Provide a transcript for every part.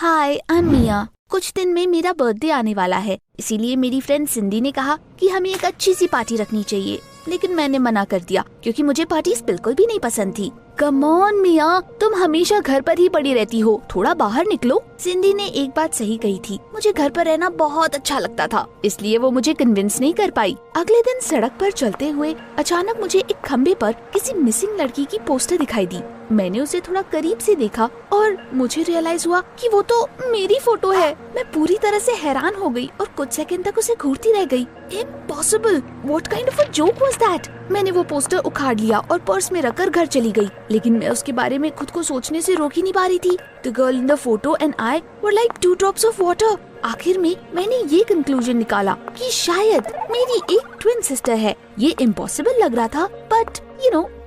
Hi, I am मिया। कुछ दिन में मेरा बर्थडे आने वाला है, इसीलिए मेरी फ्रेंड सिंधी ने कहा कि हमें एक अच्छी सी पार्टी रखनी चाहिए, लेकिन मैंने मना कर दिया क्योंकि मुझे पार्टीज बिल्कुल भी नहीं पसंद थी। कम ऑन मिया, तुम हमेशा घर पर ही पड़ी रहती हो, थोड़ा बाहर निकलो। सिंधी ने एक बात सही कही थी, मुझे घर पर रहना बहुत अच्छा लगता था, इसलिए वो मुझे कन्विंस नहीं कर पाई। अगले दिन सड़क पर चलते हुए अचानक मुझे एक खम्बे पर किसी मिसिंग लड़की की पोस्टर दिखाई दी। मैंने उसे थोड़ा करीब से देखा और मुझे रियलाइज हुआ कि वो तो मेरी फोटो है। मैं पूरी तरह से हैरान हो गई और कुछ सेकंड तक उसे घूरती रह गई। Impossible, what kind of a joke was that? मैंने वो पोस्टर उखाड़ लिया और पर्स में रखकर घर चली गई, लेकिन मैं उसके बारे में खुद को सोचने से रोक ही नहीं पा रही थी। The girl in the photo and I were like 2 drops of water. आखिर में मैंने ये कंक्लूजन निकाला कि शायद मेरी एक ट्विन सिस्टर है। ये इम्पॉसिबल लग रहा था, बट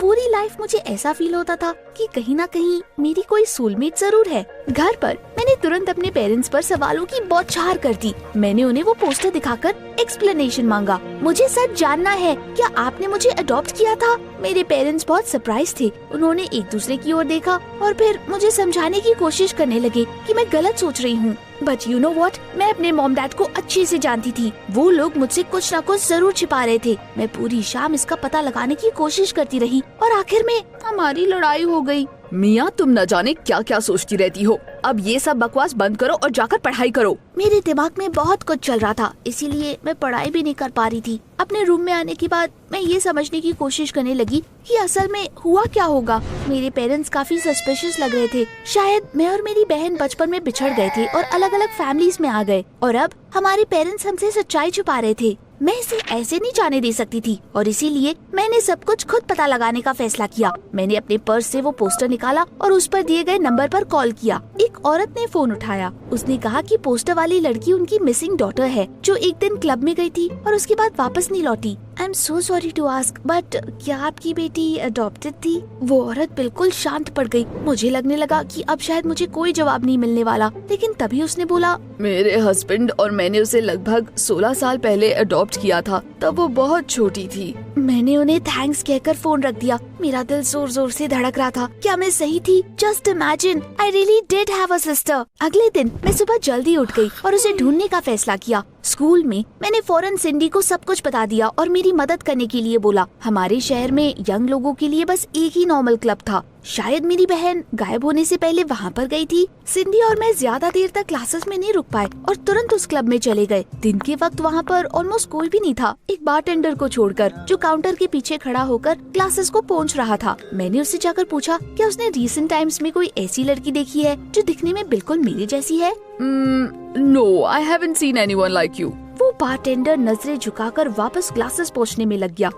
पूरी लाइफ मुझे ऐसा फील होता था कि कहीं ना कहीं मेरी कोई सोलमेट जरूर है। घर पर मैंने तुरंत अपने पेरेंट्स पर सवालों की बौछार कर दी। मैंने उन्हें वो पोस्टर दिखाकर एक्सप्लेनेशन मांगा। मुझे सच जानना है, क्या आपने मुझे अडॉप्ट किया था? मेरे पेरेंट्स बहुत सरप्राइज थे। उन्होंने एक दूसरे की ओर देखा और फिर मुझे समझाने की कोशिश करने लगे कि मैं गलत सोच रही हूँ। बट यू नो व्हाट, मैं अपने मॉम डैड को अच्छे से जानती थी। वो लोग मुझसे कुछ न कुछ जरूर छिपा रहे थे। मैं पूरी शाम इसका पता लगाने की कोशिश करती रही और आखिर में हमारी लड़ाई हो गई। मिया, तुम न जाने क्या क्या सोचती रहती हो। अब ये सब बकवास बंद करो और जाकर पढ़ाई करो। मेरे दिमाग में बहुत कुछ चल रहा था, इसीलिए मैं पढ़ाई भी नहीं कर पा रही थी। अपने रूम में आने के बाद मैं ये समझने की कोशिश करने लगी कि असल में हुआ क्या होगा। मेरे पेरेंट्स काफी सस्पिशियस लग रहे थे। शायद मैं और मेरी बहन बचपन में बिछड़ गए थे और अलग अलग फैमिलीज में आ गए, और अब हमारे पेरेंट्स हमसे सच्चाई छुपा रहे थे। मैं इसे ऐसे नहीं जाने दे सकती थी और इसीलिए मैंने सब कुछ खुद पता लगाने का फैसला किया। मैंने अपने पर्स से वो पोस्टर निकाला और उस पर दिए गए नंबर पर कॉल किया। एक औरत ने फोन उठाया। उसने कहा कि पोस्टर वाली लड़की उनकी मिसिंग डॉटर है, जो एक दिन क्लब में गई थी और उसके बाद वापस नहीं लौटी। I am so sorry to ask, but क्या आपकी बेटी अडॉप्टेड थी? वो औरत बिल्कुल शांत पड़ गई। मुझे लगने लगा कि अब शायद मुझे कोई जवाब नहीं मिलने वाला, लेकिन तभी उसने बोला, मेरे हस्बैंड और मैंने उसे लगभग 16 साल पहले अडॉप्ट किया था, तब वो बहुत छोटी थी। मैंने उन्हें थैंक्स कहकर फोन रख दिया। मेरा दिल जोर जोर से धड़क रहा था। क्या मैं सही थी? Just imagine, I really did have a sister. अगले दिन मैं सुबह जल्दी उठ गई और उसे ढूंढने का फैसला किया। स्कूल में मैंने फौरन सिंडी को सब कुछ बता दिया और मेरी मदद करने के लिए बोला। हमारे शहर में यंग लोगों के लिए बस एक ही नॉर्मल क्लब था। शायद मेरी बहन गायब होने से पहले वहाँ पर गई थी। सिंडी और मैं ज्यादा देर तक क्लासेस में नहीं रुक पाए और तुरंत उस क्लब में चले गए। दिन के वक्त वहाँ पर ऑलमोस्ट कोई भी नहीं था, एक बारटेंडर को छोड़कर, जो काउंटर के पीछे खड़ा होकर क्लासेस को पोंछ रहा था। मैंने उससे जाकर पूछा क्या उसने रिसेंट टाइम्स में कोई ऐसी लड़की देखी है जो दिखने में बिल्कुल मेरे जैसी है। No, I haven't seen anyone like you. वो बारटेंडर नजरें झुकाकर वापस क्लासेस पहुँचने में लग गया।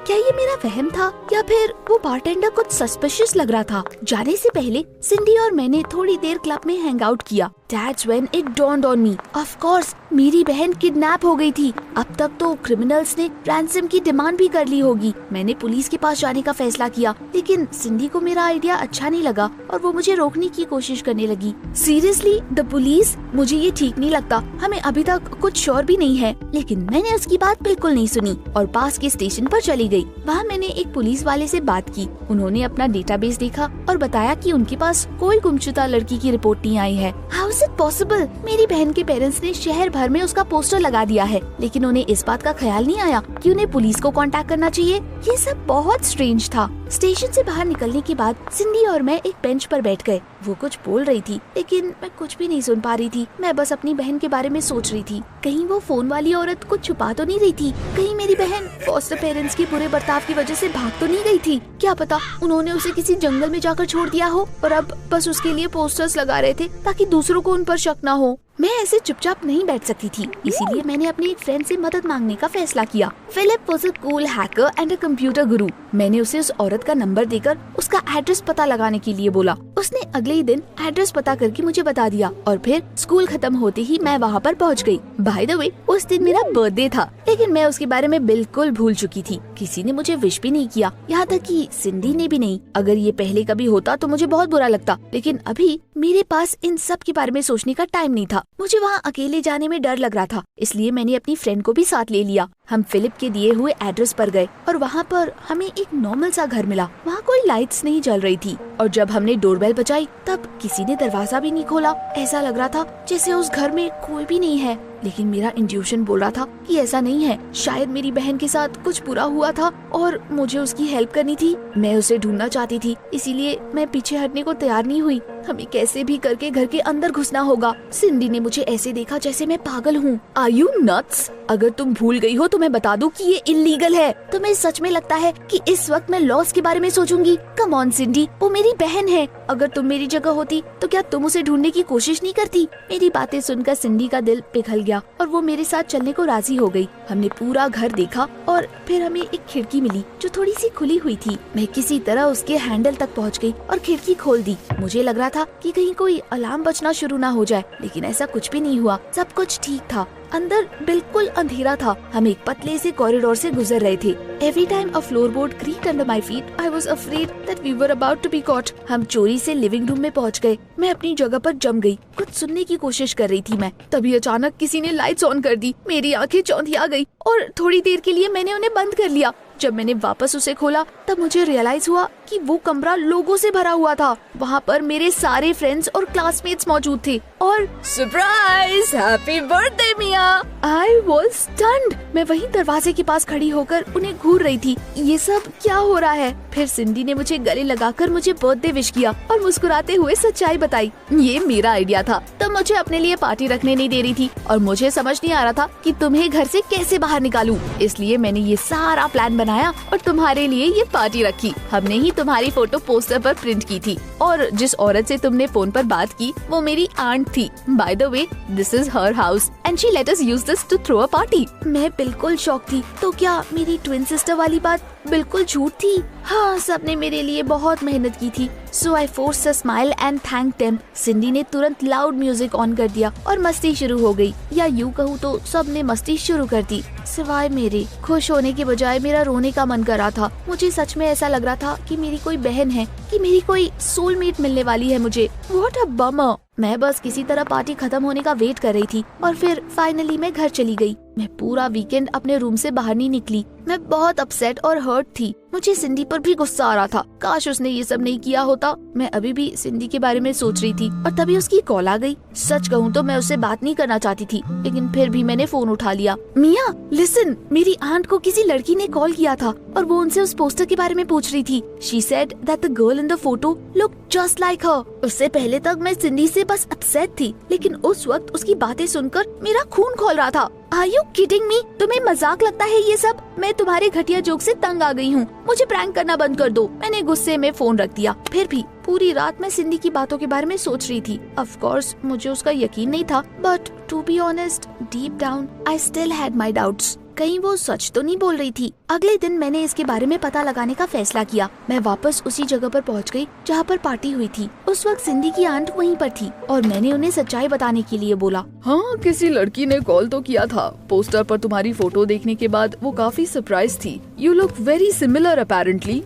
क्या ये मेरा वहम था या फिर वो बारटेंडर कुछ सस्पिशियस लग रहा था? जाने से पहले सिंडी और मैंने थोड़ी देर क्लब में हैंग आउट किया। That's when it dawned on me. Of course, मेरी बहन किडनैप हो गई थी। अब तक तो क्रिमिनल्स ने रैंसम की डिमांड भी कर ली होगी। मैंने पुलिस के पास जाने का फैसला किया, लेकिन सिंडी को मेरा आइडिया अच्छा नहीं लगा और वो मुझे रोकने की कोशिश करने लगी। Seriously, the police? मुझे ये ठीक नहीं लगता। हमें अभी तक कुछ श्योर भी नहीं है। लेकिन मैंने उसकी बात बिल्कुल नहीं सुनी और पास के स्टेशन पर चली गई। वहाँ मैंने एक पुलिस वाले से बात की। उन्होंने अपना डेटाबेस देखा और बताया कि उनके पास कोई गुमशुदा लड़की की रिपोर्ट नहीं आई है। How is it possible? मेरी बहन के पेरेंट्स ने शहर भर में उसका पोस्टर लगा दिया है, लेकिन उन्हें इस बात का ख्याल नहीं आया कि उन्हें पुलिस को कांटेक्ट करना चाहिए। ये सब बहुत स्ट्रेंज था। स्टेशन से बाहर निकलने के बाद सिंडी और मैं एक बेंच पर बैठ गए। वो कुछ बोल रही थी, लेकिन मैं कुछ भी नहीं सुन पा रही थी। मैं बस अपनी बहन के बारे में सोच रही थी। कहीं वो फोन वाली औरत कुछ छुपा तो नहीं रही थी? कहीं मेरी बहन फॉस्टर पेरेंट्स के बुरे बर्ताव की वजह से भाग तो नहीं गई थी? क्या पता उन्होंने उसे किसी जंगल में जाकर छोड़ दिया हो और अब बस उसके लिए पोस्टर्स लगा रहे थे ताकि दूसरों को उन पर शक न हो। मैं ऐसे चुपचाप नहीं बैठ सकती थी, इसीलिए मैंने अपने एक फ्रेंड से मदद मांगने का फैसला किया। Philip was a cool hacker and a computer गुरु। मैंने उसे उस औरत का नंबर देकर उसका एड्रेस पता लगाने के लिए बोला। उसने अगले ही दिन एड्रेस पता करके मुझे बता दिया और फिर स्कूल खत्म होते ही मैं वहाँ पर पहुँच गई। बाय द वे, उस दिन मेरा बर्थडे था, लेकिन मैं उसके बारे में बिल्कुल भूल चुकी थी। किसी ने मुझे विश भी नहीं किया, यहाँ तक कि सिंडी ने भी नहीं। अगर ये पहले कभी होता तो मुझे बहुत बुरा लगता, लेकिन अभी मेरे पास इन सब के बारे में सोचने का टाइम नहीं था। मुझे वहाँ अकेले जाने में डर लग रहा था, इसलिए मैंने अपनी फ्रेंड को भी साथ ले लिया। हम फिलिप के दिए हुए एड्रेस पर गए और वहाँ पर हमें एक नॉर्मल सा घर मिला। वहाँ कोई लाइट्स नहीं जल रही थी और जब हमने डोरबेल बजाई तब किसी ने दरवाजा भी नहीं खोला। ऐसा लग रहा था जैसे उस घर में कोई भी नहीं है, लेकिन मेरा इंट्यूशन बोल रहा था कि ऐसा नहीं है। शायद मेरी बहन के साथ कुछ बुरा हुआ था और मुझे उसकी हेल्प करनी थी। मैं उसे ढूंढना चाहती थी, इसीलिए मैं पीछे हटने को तैयार नहीं हुई। हमें कैसे भी करके घर के अंदर घुसना होगा। सिंडी ने मुझे ऐसे देखा जैसे मैं पागल हूँ। Are you nuts? अगर तुम भूल गई हो तो मैं बता दूं कि ये इल्लीगल है। तुम्हें सच में लगता है कि इस वक्त मैं लॉस के बारे में सोचूंगी? कम ऑन सिंडी, वो मेरी बहन है। अगर तुम मेरी जगह होती तो क्या तुम उसे ढूंढने की कोशिश नहीं करती? मेरी बातें सुनकर सिंडी का दिल पिघल गया और वो मेरे साथ चलने को राजी हो गई। हमने पूरा घर देखा और फिर हमें एक खिड़की मिली जो थोड़ी सी खुली हुई थी। मैं किसी तरह उसके हैंडल तक पहुंच गई और खिड़की खोल दी। मुझे लग रहा था कि कहीं कोई अलार्म बजना शुरू ना हो जाए, लेकिन ऐसा कुछ भी नहीं हुआ। सब कुछ ठीक था। अंदर बिल्कुल अंधेरा था। हम एक पतले से कॉरिडोर से गुजर रहे थे। Every time a floorboard creaked under my feet, I was afraid that we were about to be caught. हम चोरी से लिविंग रूम में पहुंच गए। मैं अपनी जगह पर जम गई। कुछ सुनने की कोशिश कर रही थी मैं, तभी अचानक किसी ने लाइट्स ऑन कर दी। मेरी आंखें चौंधिया गई और थोड़ी देर के लिए मैंने उन्हें बंद कर लिया। जब मैंने वापस उसे खोला तब मुझे रियलाइज हुआ कि वो कमरा लोगों से भरा हुआ था। वहाँ पर मेरे सारे फ्रेंड्स और क्लासमेट्स मौजूद थे और surprise, happy birthday Mia. I was stunned. मैं वहीं दरवाजे के पास खड़ी होकर उन्हें घूर रही थी। ये सब क्या हो रहा है? फिर सिंडी ने मुझे गले लगाकर मुझे बर्थडे विश किया और मुस्कुराते हुए सच्चाई बताई। ये मेरा आइडिया था। तुम मुझे अपने लिए पार्टी रखने नहीं दे रही थी और मुझे समझ नहीं आ रहा था कि तुम्हें घर से कैसे बाहर निकालूं। इसलिए मैंने ये सारा प्लान बनाया और तुम्हारे लिए ये पार्टी रखी। हमने ही तुम्हारी फोटो पोस्टर पर प्रिंट की थी और जिस औरत से तुमने फोन पर बात की वो मेरी आंट थी। By the way, this is her house and she let us use this to throw a party. मैं बिल्कुल शॉक थी। तो क्या मेरी ट्विन सिस्टर वाली बात बिल्कुल झूठ थी? हाँ, सबने मेरे लिए बहुत मेहनत की थी। So I forced a smile and thanked them. Cindy ने तुरंत लाउड म्यूजिक ऑन कर दिया और मस्ती शुरू हो गई, या यूँ कहूँ तो सबने मस्ती शुरू कर दी सिवाय मेरे। खुश होने के बजाय मेरा रोने का मन कर रहा था। मुझे सच में ऐसा लग रहा था कि मेरी कोई बहन है, कि मेरी कोई सोलमेट मिलने वाली है मुझे। What a bummer. मैं बस किसी तरह पार्टी खत्म होने का वेट कर रही थी और फिर फाइनली मैं घर चली गई। मैं पूरा वीकेंड अपने रूम से बाहर नहीं निकली। मैं बहुत अपसेट और हर्ट थी। मुझे सिंडी पर भी गुस्सा आ रहा था। काश उसने ये सब नहीं किया होता। मैं अभी भी सिंडी के बारे में सोच रही थी और तभी उसकी कॉल आ गई। सच कहूँ तो मैं उससे बात नहीं करना चाहती थी, लेकिन फिर भी मैंने फोन उठा लिया। मिया, लिसन, मेरी आंट को किसी लड़की ने कॉल किया था और वो उनसे उस पोस्टर के बारे में पूछ रही थी। She said that the girl in the photo looked just like her. उससे पहले तक मैं सिंडी से बस अपसेट थी, लेकिन उस वक्त उसकी बातें सुनकर मेरा खून खौल रहा था। Are you kidding me? तुम्हें मजाक लगता है ये सब? मैं तुम्हारे घटिया जोक से तंग आ गई हूँ। मुझे प्रैंक करना बंद कर दो। मैंने गुस्से में फोन रख दिया। फिर भी पूरी रात मैं सिंडी की बातों के बारे में सोच रही थी। ऑफ कोर्स मुझे उसका यकीन नहीं था, but to be honest, deep down I still had my doubts. कहीं वो सच तो नहीं बोल रही थी। अगले दिन मैंने इसके बारे में पता लगाने का फैसला किया। मैं वापस उसी जगह पर पहुंच गई जहां पर पार्टी हुई थी। उस वक्त सिंडी की आंट वहीं पर थी और मैंने उन्हें सच्चाई बताने के लिए बोला। हाँ, किसी लड़की ने कॉल तो किया था। पोस्टर पर तुम्हारी फोटो देखने के बाद वो काफी सरप्राइज थी। You look very similar apparently.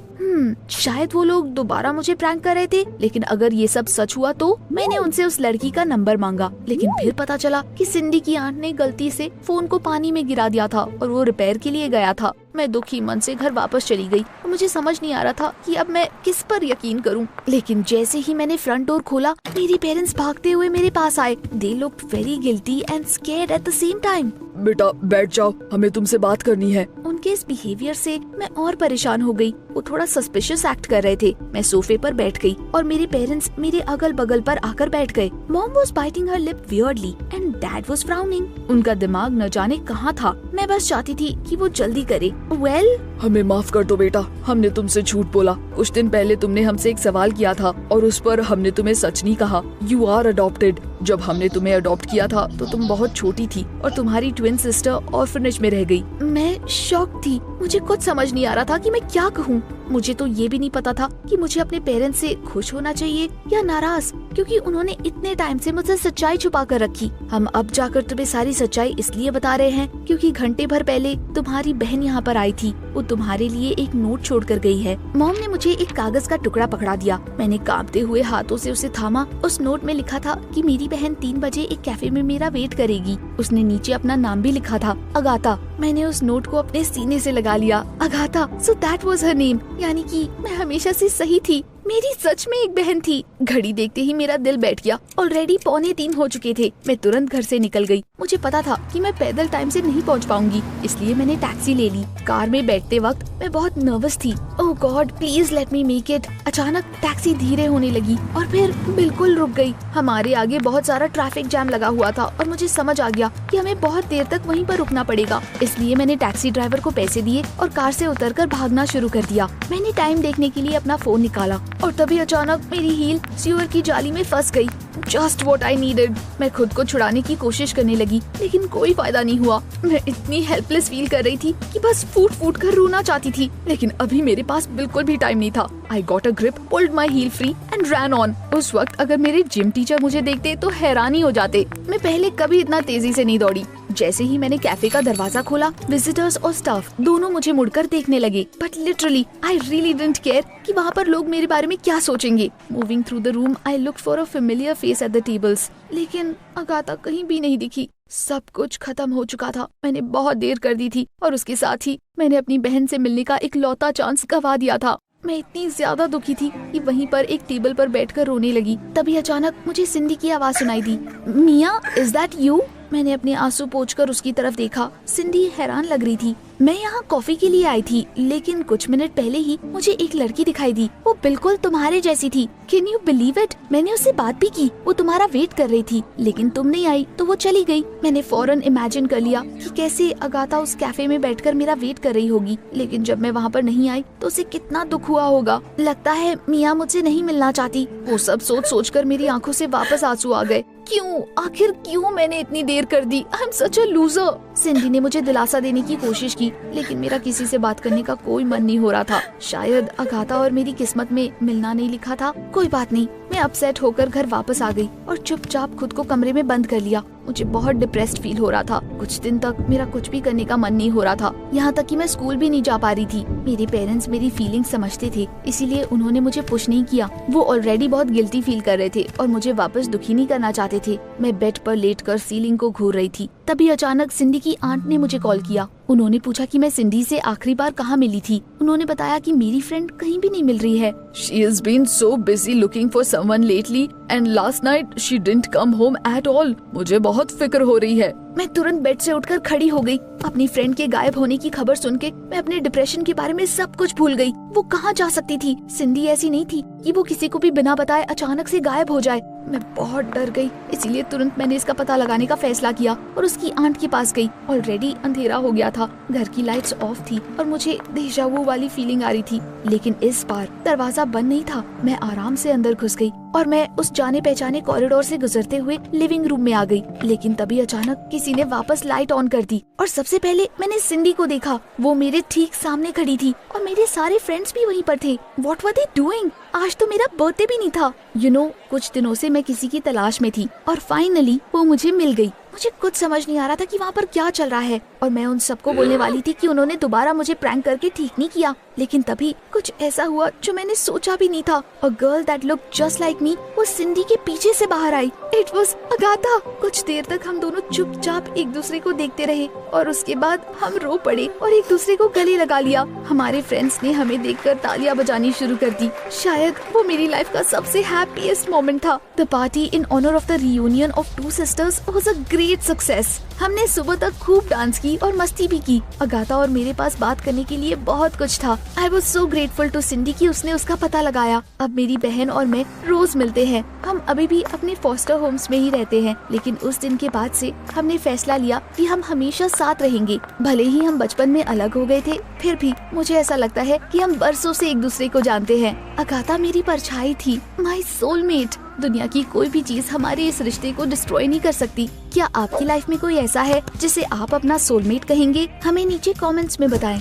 शायद वो लोग दोबारा मुझे प्रैंक कर रहे थे, लेकिन अगर ये सब सच हुआ तो मैंने उनसे उस लड़की का नंबर मांगा, लेकिन फिर पता चला कि सिंडी की आंट ने गलती से फोन को पानी में गिरा दिया था और वो रिपेयर के लिए गया था। मैं दुखी मन से घर वापस चली गई और मुझे समझ नहीं आ रहा था कि अब मैं किस पर यकीन करूं। लेकिन जैसे ही मैंने फ्रंट डोर खोला, मेरे पेरेंट्स भागते हुए मेरे पास आए। They looked very guilty and scared at the same time. बेटा बैठ जाओ, हमें तुमसे बात करनी है। उनके इस बिहेवियर से मैं और परेशान हो गई। वो थोड़ा सस्पिशियस एक्ट कर रहे थे। मैं सोफे पर बैठ गई और मेरे पेरेंट्स मेरे अगल बगल पर आकर बैठ गए। Mom was biting her lip weirdly and dad was frowning. उनका दिमाग न जाने कहाँ था। मैं बस चाहती थी कि वो जल्दी करे। वेल, हमें माफ कर दो बेटा, हमने तुमसे झूठ बोला। कुछ दिन पहले तुमने हमसे एक सवाल किया था और उस पर हमने तुम्हें सच नहीं कहा। You are adopted. जब हमने तुम्हें अडॉप्ट किया था तो तुम बहुत छोटी थी और तुम्हारी ट्विन सिस्टर ऑर्फनेज में रह गई। मैं शॉक थी। मुझे कुछ समझ नहीं आ रहा था कि मैं क्या कहूँ। मुझे तो ये भी नहीं पता था कि मुझे अपने पेरेंट्स से खुश होना चाहिए या नाराज, क्योंकि उन्होंने इतने टाइम से मुझसे सच्चाई छुपा कर रखी। हम अब जाकर तुम्हें सारी सच्चाई इसलिए बता रहे हैं क्योंकि घंटे भर पहले तुम्हारी बहन यहाँ पर आई थी। वो तुम्हारे लिए एक नोट छोड़ कर गई है। मॉम ने मुझे एक कागज का टुकड़ा पकड़ा दिया। मैंने कांपते हुए हाथों से उसे थामा। उस नोट में लिखा था कि मेरी बहन 3 बजे एक कैफे में मेरा वेट करेगी। उसने नीचे अपना नाम भी लिखा था, अगाथा। मैंने उस नोट को अपने सीने से लगा लिया। Agatha, so that was her name, यानी कि मैं हमेशा से सही थी। मेरी सच में एक बहन थी। घड़ी देखते ही मेरा दिल बैठ गया। ऑलरेडी 2:45 हो चुके थे। मैं तुरंत घर से निकल गई। मुझे पता था कि मैं पैदल टाइम से नहीं पहुंच पाऊंगी, इसलिए मैंने टैक्सी ले ली। कार में बैठते वक्त मैं बहुत नर्वस थी। Oh god, please let me make it. अचानक टैक्सी धीरे होने लगी और फिर बिल्कुल रुक गई। हमारे आगे बहुत सारा ट्रैफिक जैम लगा हुआ था और मुझे समझ आ गया कि हमें बहुत देर तक वहीं पर रुकना पड़ेगा। इसलिए मैंने टैक्सी ड्राइवर को पैसे दिए और कार से उतरकर भागना शुरू कर दिया। मैंने टाइम देखने के लिए अपना फोन निकाला और तभी अचानक मेरी हील सीवर की जाली में फंस गई। Just what I needed. मैं खुद को छुड़ाने की कोशिश करने लगी, लेकिन कोई फायदा नहीं हुआ। मैं इतनी हेल्पलेस फील कर रही थी कि बस फूट फूट कर रोना चाहती थी, लेकिन अभी मेरे पास बिल्कुल भी टाइम नहीं था। I got a grip, pulled my heel free and ran on. उस वक्त अगर मेरे जिम टीचर मुझे देखते तो हैरानी हो जाते। मैं पहले कभी इतना तेजी से नहीं दौड़ी। जैसे ही मैंने कैफे का दरवाजा खोला, विजिटर्स और स्टाफ दोनों मुझे मुड़कर देखने लगे। But literally I really didn't care कि वहाँ पर लोग मेरे बारे में क्या सोचेंगे। Moving through the room, I looked for a familiar face at the tables, लेकिन अगाथा कहीं भी नहीं दिखी। सब कुछ खत्म हो चुका था। मैंने बहुत देर कर दी थी और उसके साथ ही मैंने अपनी बहन से मिलने का इकलौता चांस गवा दिया था। मैं इतनी ज्यादा दुखी थी कि वहीं पर एक टेबल पर बैठकर रोने लगी। तभी अचानक मुझे सिंडी की आवाज सुनाई दी। मिया, इज दैट यू? मैंने अपने आंसू पोंछकर उसकी तरफ देखा। सिंडी हैरान लग रही थी। मैं यहाँ कॉफी के लिए आई थी, लेकिन कुछ मिनट पहले ही मुझे एक लड़की दिखाई दी। वो बिल्कुल तुम्हारे जैसी थी। Can you believe it? मैंने उससे बात भी की। वो तुम्हारा वेट कर रही थी, लेकिन तुम नहीं आई तो वो चली गई। मैंने फौरन इमेजिन कर लिया कि कैसे अगाथा उस कैफे में बैठकर मेरा वेट कर रही होगी, लेकिन जब मैं वहाँ पर नहीं आई तो उसे कितना दुख हुआ होगा। लगता है मिया मुझसे नहीं मिलना चाहती। वो सब सोच कर मेरी आंखों से वापस आंसू आ गए। क्यों, आखिर क्यों मैंने इतनी देर कर दी? I am such a loser. सिंडी ने मुझे दिलासा देने की कोशिश की, लेकिन मेरा किसी से बात करने का कोई मन नहीं हो रहा था। शायद अगाथा और मेरी किस्मत में मिलना नहीं लिखा था। कोई बात नहीं, मैं अपसेट होकर घर वापस आ गई और चुपचाप खुद को कमरे में बंद कर लिया। मुझे बहुत डिप्रेस्ड फील हो रहा था। कुछ दिन तक मेरा कुछ भी करने का मन नहीं हो रहा था, यहाँ तक कि मैं स्कूल भी नहीं जा पा रही थी। मेरे पेरेंट्स मेरी फीलिंग्स समझते थे, इसीलिए उन्होंने मुझे पुश नहीं किया। वो ऑलरेडी बहुत गिल्टी फील कर रहे थे और मुझे वापस दुखी नहीं करना चाहते थे। मैं बेड पर लेटकर सीलिंग को घूर रही थी। तभी अचानक सिंडी की आंट ने मुझे कॉल किया। उन्होंने पूछा कि मैं सिंडी से आखिरी बार कहाँ मिली थी। उन्होंने बताया कि मेरी फ्रेंड कहीं भी नहीं मिल रही है। She has been so busy looking for someone lately and last night she didn't come home at all. मुझे बहुत फिक्र हो रही है। मैं तुरंत बेड से उठकर खड़ी हो गई। अपनी फ्रेंड के गायब होने की खबर सुन के मैं अपने डिप्रेशन के बारे में सब कुछ भूल गई। वो कहाँ जा सकती थी? सिंडी ऐसी नहीं थी कि वो किसी को भी बिना बताए अचानक से गायब हो जाए। मैं बहुत डर गई, इसीलिए तुरंत मैंने इसका पता लगाने का फैसला किया और उसकी आंट के पास गई। ऑलरेडी अंधेरा हो गया था, घर की लाइट्स ऑफ थी और मुझे डेजा वू वाली फीलिंग आ रही थी। लेकिन इस बार दरवाजा बंद नहीं था। मैं आराम से अंदर घुस गई और मैं उस जाने पहचाने कॉरिडोर से गुजरते हुए लिविंग रूम में आ गई। लेकिन तभी अचानक किसी ने वापस लाइट ऑन कर दी और सबसे पहले मैंने सिंडी को देखा। वो मेरे ठीक सामने खड़ी थी और मेरे सारे फ्रेंड्स भी वहीं पर थे। What were they doing? आज तो मेरा बर्थडे भी नहीं था। यू नो, कुछ दिनों से मैं किसी की तलाश में थी और फाइनली वो मुझे मिल गई। मुझे कुछ समझ नहीं आ रहा था कि वहाँ पर क्या चल रहा है और मैं उन सबको बोलने वाली थी कि उन्होंने दोबारा मुझे प्रैंक करके ठीक नहीं किया। लेकिन तभी कुछ ऐसा हुआ जो मैंने सोचा भी नहीं था। A girl that looked just like me वो सिंडी के पीछे से बाहर आई। It was Agatha. कुछ देर तक हम दोनों चुपचाप एक दूसरे को देखते रहे और उसके बाद हम रो पड़े और एक दूसरे को गले लगा लिया। हमारे फ्रेंड्स ने हमें देखकर तालियां बजानी शुरू कर दी। शायद वो मेरी लाइफ का सबसे हैप्पीएस्ट मोमेंट था। The party in honour of the reunion of two sisters was a great success. हमने सुबह तक खूब डांस की और मस्ती भी की। अगाथा और मेरे पास बात करने के लिए बहुत कुछ था। I was so grateful to Cindy कि उसने उसका पता लगाया। अब मेरी बहन और मैं रोज मिलते हैं। हम अभी भी अपने फॉस्टर होम्स में ही रहते हैं, लेकिन उस दिन के बाद से हमने फैसला लिया कि हम हमेशा साथ रहेंगे। भले ही हम बचपन में अलग हो गए थे, फिर भी मुझे ऐसा लगता है कि हम बरसों से एक दूसरे को जानते हैं। अगाथा मेरी परछाई थी, माई सोलमेट। दुनिया की कोई भी चीज हमारे इस रिश्ते को डिस्ट्रॉय नहीं कर सकती। क्या आपकी लाइफ में कोई ऐसा है जिसे आप अपना सोलमेट कहेंगे? हमें नीचे कमेंट्स में बताएं।